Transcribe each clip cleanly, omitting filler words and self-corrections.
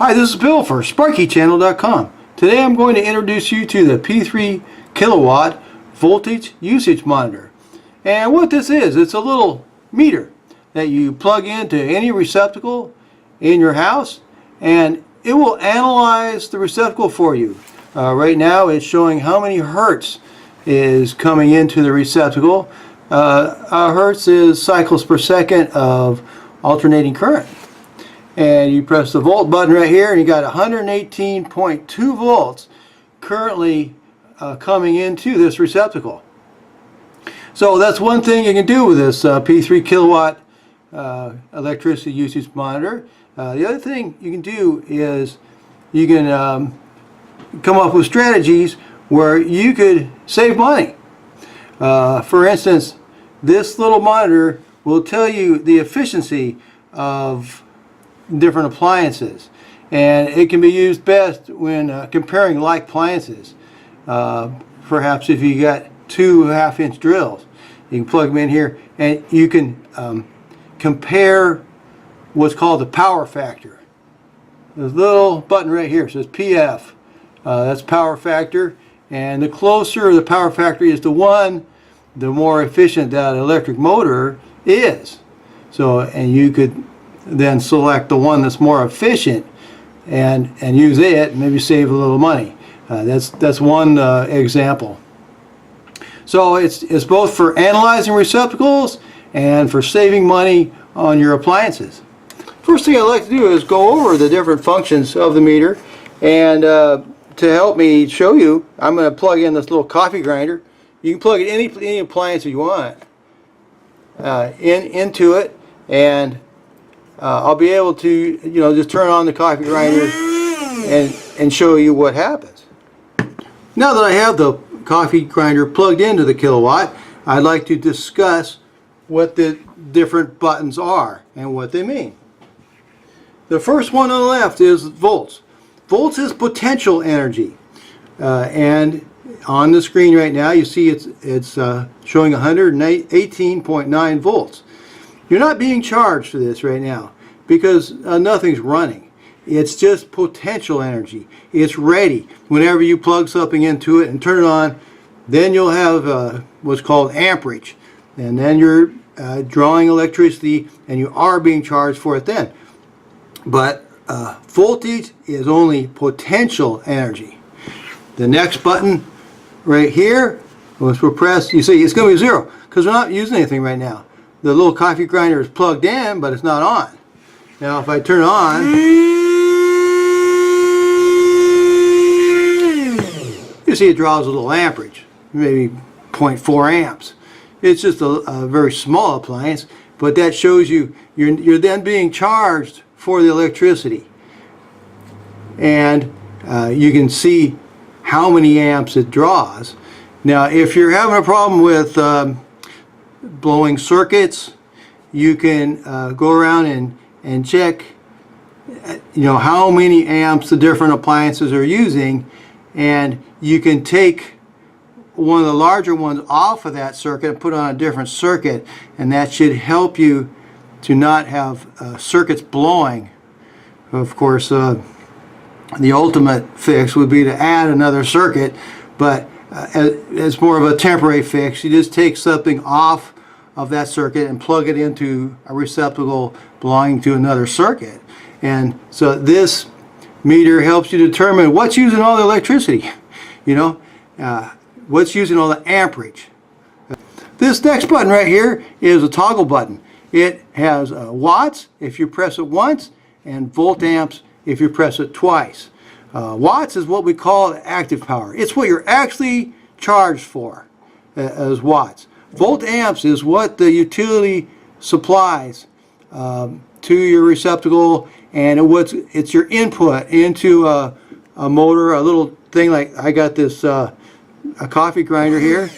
Hi, this is Bill for SparkyChannel.com. Today I'm going to introduce you to the P3 kilowatt voltage usage monitor. And what this is, it's a little meter that you plug into any receptacle in your house, and it will analyze the receptacle for you. Right now it's showing how many hertz is coming into the receptacle. Hertz is cycles per second of alternating current. And you press the volt button right here and you got 118.2 volts currently coming into this receptacle. So that's one thing you can do with this P3 kilowatt electricity usage monitor. The other thing you can do is you can come up with strategies where you could save money. For instance, this little monitor will tell you the efficiency of different appliances, and it can be used best when comparing like appliances. Perhaps if you got two 1/2 inch drills, you can plug them in here and you can compare what's called the power factor. This little button right here says PF. That's power factor, and the closer the power factor is to 1, the more efficient that electric motor is. So, and you could then select the one that's more efficient and use it and maybe save a little money. That's one example. So it's both for analyzing receptacles and for saving money on your appliances. First thing I'd like to do is go over the different functions of the meter, and to help me show you, I'm going to plug in this little coffee grinder. You can plug in any appliance you want into it, and I'll be able to, just turn on the coffee grinder and show you what happens. Now that I have the coffee grinder plugged into the kilowatt, I'd like to discuss what the different buttons are and what they mean. The first one on the left is volts. Volts is potential energy, and on the screen right now you see it's showing 118.9 volts. You're not being charged for this right now because nothing's running. It's just potential energy. It's ready. Whenever you plug something into it and turn it on, then you'll have what's called amperage. And then you're drawing electricity and you are being charged for it then. But voltage is only potential energy. The next button right here, once we're pressed, you see it's going to be 0 because we're not using anything right now. The little coffee grinder is plugged in, but it's not on. Now if I turn it on, you see it draws a little amperage, maybe 0.4 amps. It's just a very small appliance, but that shows you you're then being charged for the electricity. And you can see how many amps it draws. Now if you're having a problem with blowing circuits, you can go around and check how many amps the different appliances are using, and you can take one of the larger ones off of that circuit and put on a different circuit, and that should help you to not have circuits blowing. Of course, the ultimate fix would be to add another circuit, but it's more of a temporary fix. You just take something off of that circuit and plug it into a receptacle belonging to another circuit. And so this meter helps you determine what's using all the electricity, what's using all the amperage. This next button right here is a toggle button. It has watts if you press it once, and volt amps if you press it twice. Watts is what we call active power. It's what you're actually charged for as watts. Volt amps is what the utility supplies to your receptacle, and it's your input into a motor, a little thing like I got this a coffee grinder here.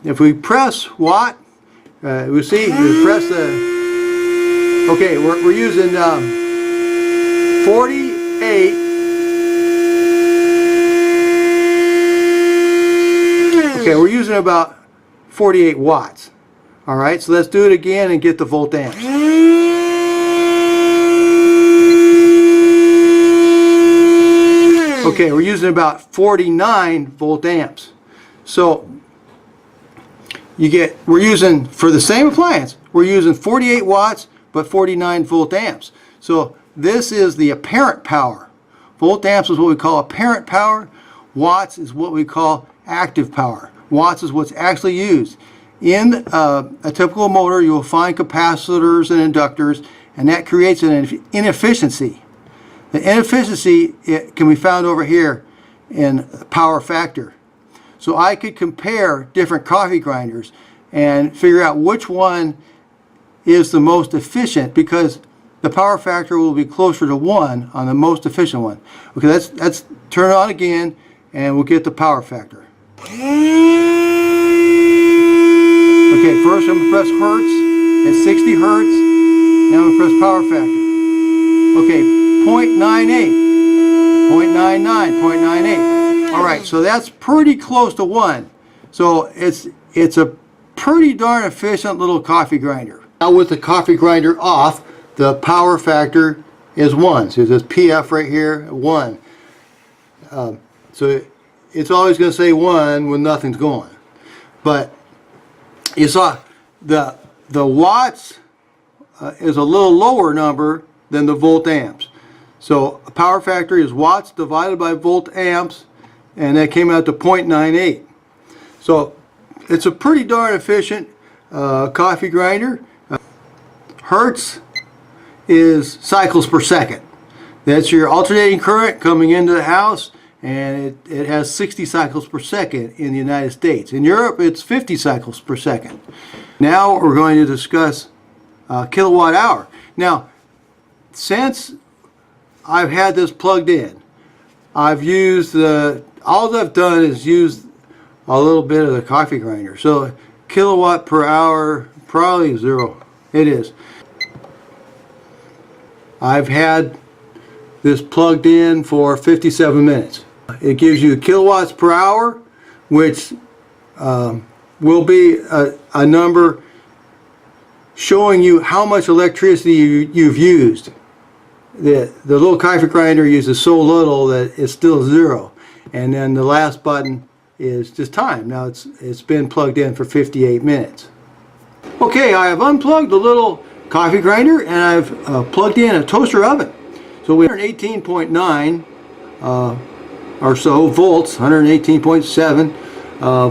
If we press watt, we see you press the. Okay, we're using 48. Okay, we're using about 48 watts. Alright, so let's do it again and get the volt amps. Okay, we're using about 49 volt amps. So we're using, for the same appliance, we're using 48 watts but 49 volt amps. So this is the apparent power. Volt amps is what we call apparent power. Watts is what we call active power. Watts is what's actually used. In a typical motor, you will find capacitors and inductors, and that creates an inefficiency. The inefficiency, it can be found over here in power factor. So I could compare different coffee grinders and figure out which one is the most efficient, because the power factor will be closer to 1 on the most efficient one. Okay, let's turn it on again and we'll get the power factor. Okay, first I'm going to press Hertz at 60 Hertz. Now I'm going to press power factor. Okay, 0.98, 0.99, 0.98. Alright, so that's pretty close to 1. So it's a pretty darn efficient little coffee grinder. Now with the coffee grinder off, the power factor is 1. So there's PF right here, 1. So it's always going to say 1 when nothing's going. But you saw the watts is a little lower number than the volt amps. So a power factor is watts divided by volt amps, and that came out to 0.98. So it's a pretty darn efficient coffee grinder. Hertz is cycles per second. That's your alternating current coming into the house, and it has 60 cycles per second in the United States. In Europe, it's 50 cycles per second. Now we're going to discuss kilowatt hour. Now, since I've had this plugged in, I've used all I've done is use a little bit of the coffee grinder. So kilowatt per hour, probably 0. It is. I've had this plugged in for 57 minutes. It gives you kilowatts per hour, which will be a number showing you how much electricity you've used. The little coffee grinder uses so little that it's still 0. And then the last button is just time. Now it's been plugged in for 58 minutes. Okay, I have unplugged the little coffee grinder and I've plugged in a toaster oven. So we have 118.9 or so volts, 118.7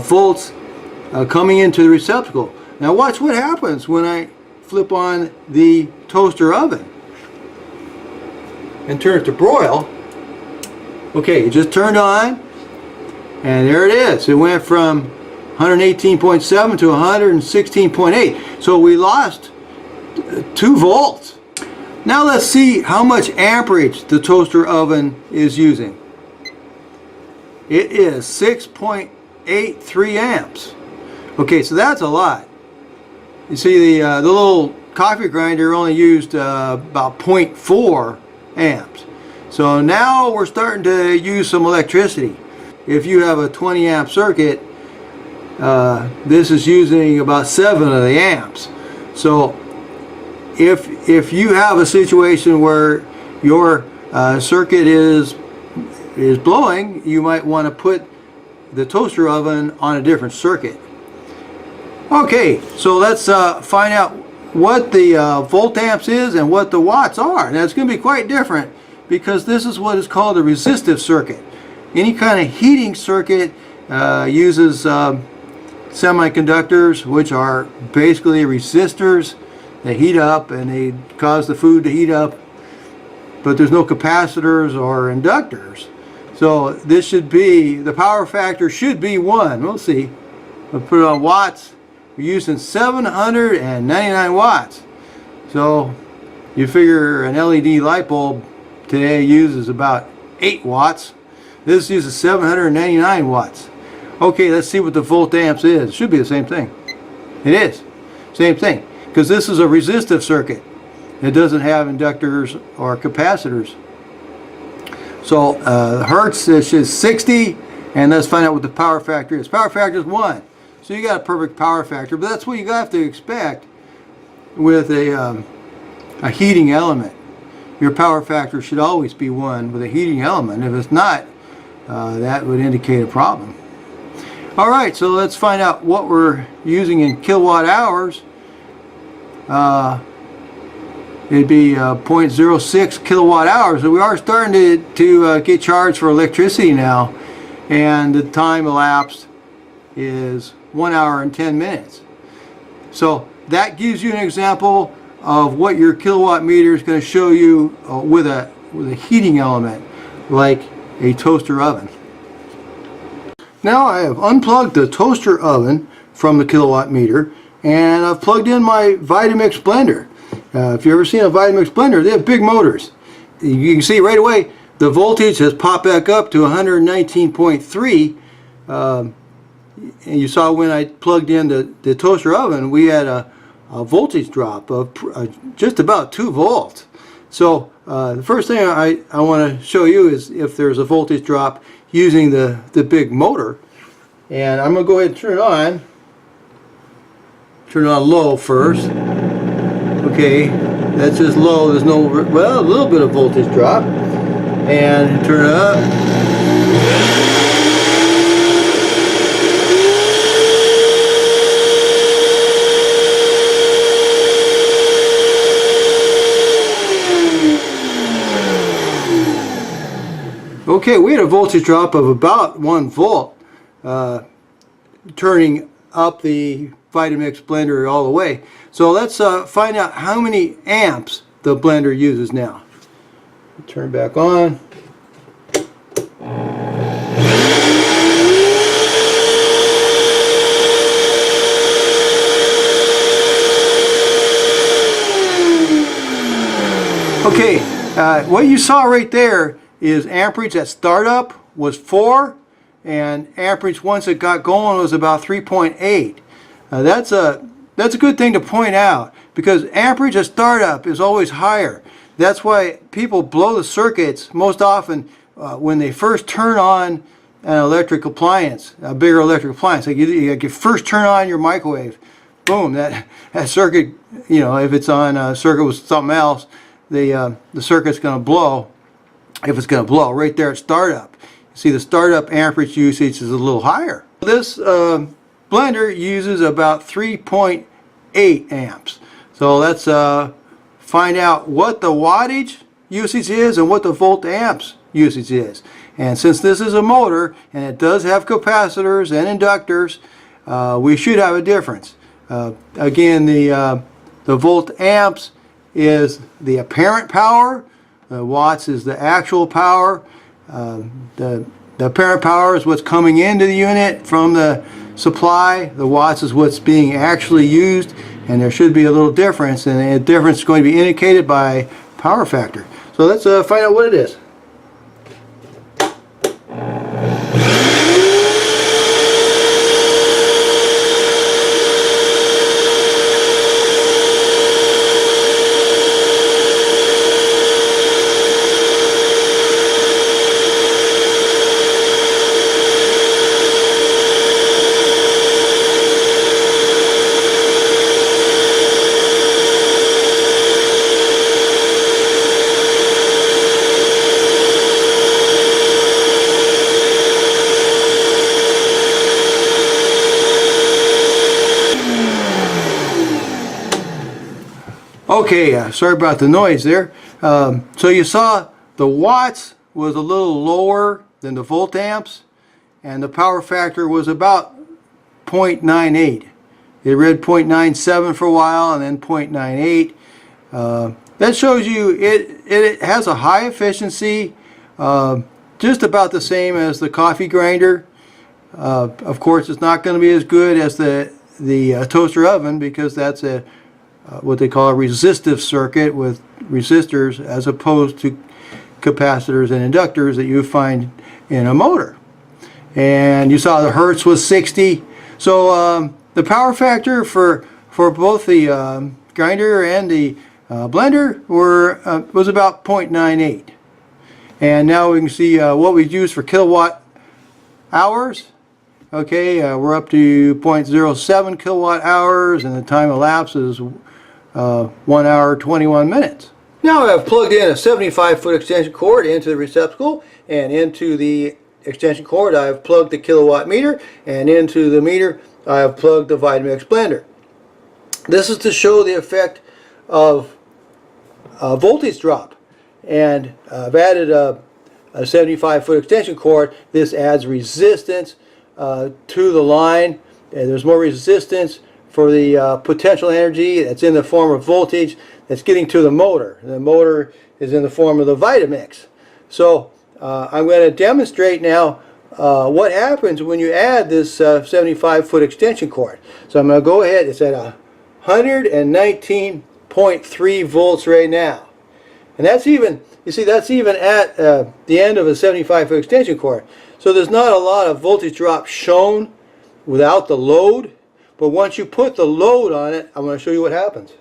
volts coming into the receptacle. Now watch what happens when I flip on the toaster oven and turn it to broil. Okay, it just turned on and there it is. It went from 118.7 to 116.8. So we lost 2 volts. Now let's see how much amperage the toaster oven is using. It is 6.83 amps. Okay, so that's a lot. You see the little coffee grinder only used about 0.4 amps. So now we're starting to use some electricity. If you have a 20 amp circuit, this is using about 7 of the amps. So if you have a situation where your circuit is blowing, you might want to put the toaster oven on a different circuit. Okay, so let's find out what the volt amps is and what the watts are. Now it's going to be quite different because this is what is called a resistive circuit. Any kind of heating circuit uses semiconductors, which are basically resistors. They heat up and they cause the food to heat up, but there's no capacitors or inductors. So this should be, the power factor should be 1. We'll see. We'll put it on watts. We're using 799 watts. So you figure an LED light bulb today uses about 8 watts. This uses 799 watts. Okay, let's see what the volt amps is. It should be the same thing. It is. Same thing. Because this is a resistive circuit. It doesn't have inductors or capacitors. So Hertz is 60, and let's find out what the power factor is. Power factor is 1. So you got a perfect power factor, but that's what you have to expect with a heating element. Your power factor should always be 1 with a heating element. If it's not, that would indicate a problem. Alright, so let's find out what we're using in kilowatt hours. It'd be 0.06 kilowatt hours. So we are starting to get charged for electricity now, and the time elapsed is 1 hour and 10 minutes. So that gives you an example of what your kilowatt meter is going to show you with a heating element like a toaster oven. Now I have unplugged the toaster oven from the kilowatt meter, and I've plugged in my Vitamix blender. If you've ever seen a Vitamix blender, they have big motors. You can see right away the voltage has popped back up to 119.3. And you saw when I plugged in the toaster oven, we had a voltage drop of just about 2 volts. So the first thing I want to show you is if there's a voltage drop using the big motor. And I'm going to go ahead and turn it on. Turn it on low first. Okay, that's just low. There's no, well, a little bit of voltage drop. And turn it up. Okay, we had a voltage drop of about 1 volt, turning up the Vitamix blender all the way. So let's find out how many amps the blender uses now. Turn back on. Okay, what you saw right there is amperage at startup was 4, and amperage once it got going was about 3.8. That's a good thing to point out, because amperage at startup is always higher. That's why people blow the circuits most often when they first turn on an electric appliance, a bigger electric appliance. Like you first turn on your microwave, boom, that circuit, you know, if it's on a circuit with something else, the circuit's going to blow. If it's going to blow right there at startup. See, the startup amperage usage is a little higher. This blender uses about 3.8 amps. So let's find out what the wattage usage is and what the volt amps usage is. And since this is a motor and it does have capacitors and inductors, we should have a difference. Again, the volt amps is the apparent power. Watts is the actual power. The apparent power is what's coming into the unit from the supply. The watts is what's being actually used, and there should be a little difference, and the difference is going to be indicated by power factor. So let's find out what it is. Okay, sorry about the noise there. So you saw the watts was a little lower than the volt amps, and the power factor was about 0.98. It read 0.97 for a while and then 0.98. That shows you it has a high efficiency, just about the same as the coffee grinder. Of course, it's not going to be as good as the toaster oven, because that's what they call a resistive circuit with resistors, as opposed to capacitors and inductors that you find in a motor. And you saw the hertz was 60. So the power factor for both the grinder and the blender was about 0.98. And now we can see what we use for kilowatt hours. Okay, we're up to 0.07 kilowatt hours, and the time elapsed is 1 hour 21 minutes. Now I've plugged in a 75-foot extension cord into the receptacle and into the extension cord I have plugged the kilowatt meter, and into the meter I have plugged the Vitamix blender. This is to show the effect of voltage drop, and I've added a 75-foot extension cord. This adds resistance to the line, and there's more resistance for the potential energy that's in the form of voltage that's getting to the motor. The motor is in the form of the Vitamix. So I'm going to demonstrate now what happens when you add this 75-foot extension cord. So I'm going to go ahead. It's at 119.3 volts right now, and that's even, you see, that's even at the end of a 75-foot extension cord. So there's not a lot of voltage drop shown without the load, but once you put the load on it, I'm going to show you what happens.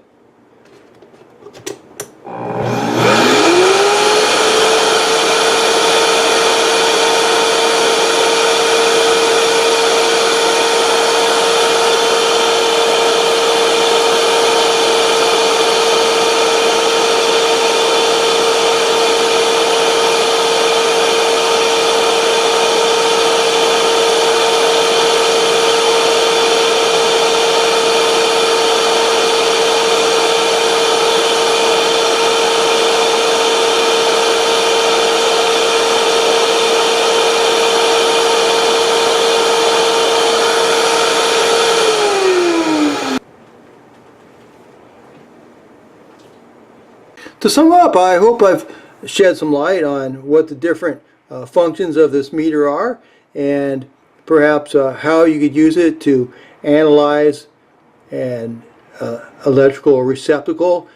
To sum up, I hope I've shed some light on what the different functions of this meter are, and perhaps how you could use it to analyze an electrical receptacle,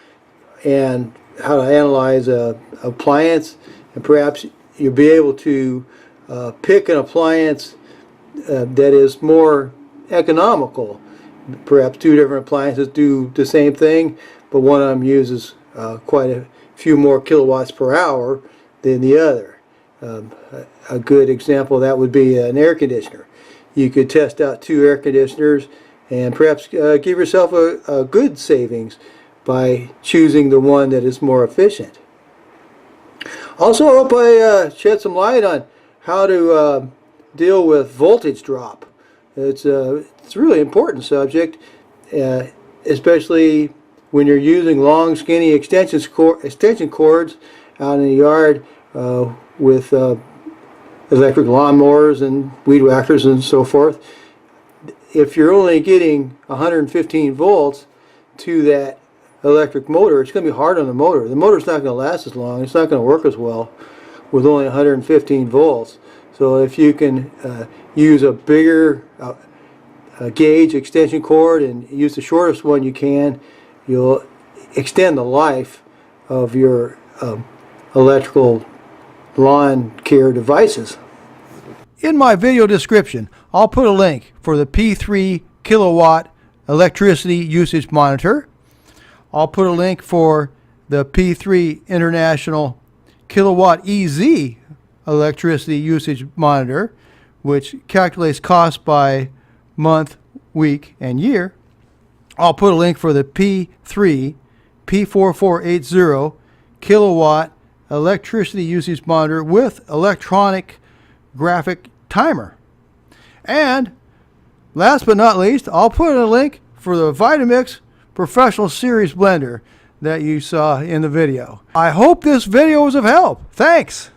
and how to analyze an appliance, and perhaps you'll be able to pick an appliance that is more economical. Perhaps two different appliances do the same thing, but one of them uses quite a few more kilowatts per hour than the other. A good example of that would be an air conditioner. You could test out two air conditioners and perhaps give yourself a good savings by choosing the one that is more efficient. Also, I hope I shed some light on how to deal with voltage drop. It's a really important subject, especially when you're using long, skinny extension cords out in the yard with electric lawnmowers and weed whackers and so forth. If you're only getting 115 volts to that electric motor, it's going to be hard on the motor. The motor's not going to last as long. It's not going to work as well with only 115 volts. So if you can use a bigger gauge extension cord and use the shortest one you can, you'll extend the life of your electrical lawn care devices. In my video description, I'll put a link for the P3 kilowatt electricity usage monitor. I'll put a link for the P3 International Kilowatt EZ electricity usage monitor, which calculates costs by month, week, and year. I'll put a link for the P3 P4480 kilowatt electricity usage monitor with electronic graphic timer. And last but not least, I'll put a link for the Vitamix Professional Series blender that you saw in the video. I hope this video was of help. Thanks!